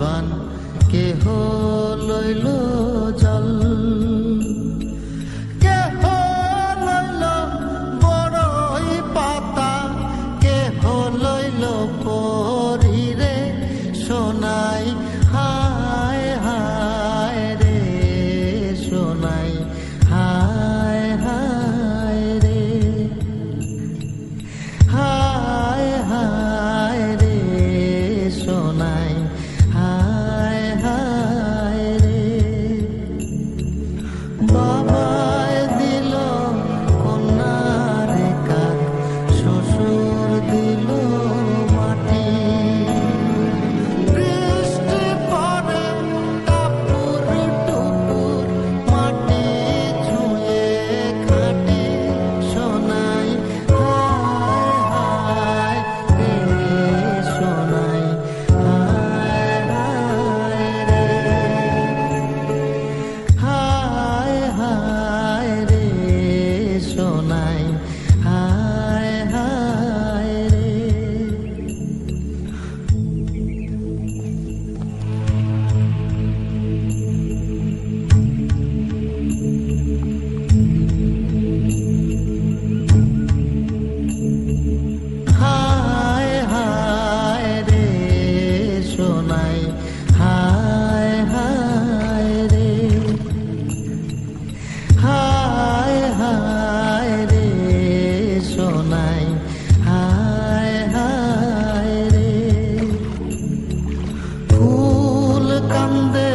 বাগান কেহ লইল জল, কেহ লইল বড়ই পাতা, কেহ লইল পরিরে সোনাই, হায় হায় রে সোনাই, হায় হায় রে, হায় হায় রে সোনাই, হায় হায় রে। বাবায় দিল কন্যারে কাক, শ্বশুর দিল মাটি, বৃষ্টি পড়ে টাপুর টুপুর, মাটি ছুঁয়ে খাটে সোনাই, হায় হায় রে সোনাই, হায় হায় রে, হায় হায় রে সোনাই, হায় হায় রে। হায় হায় রে সোনাই, হায় হায় রে, হায় হায় রে সোনাই, হায় হায় রে। ফুল কান্দে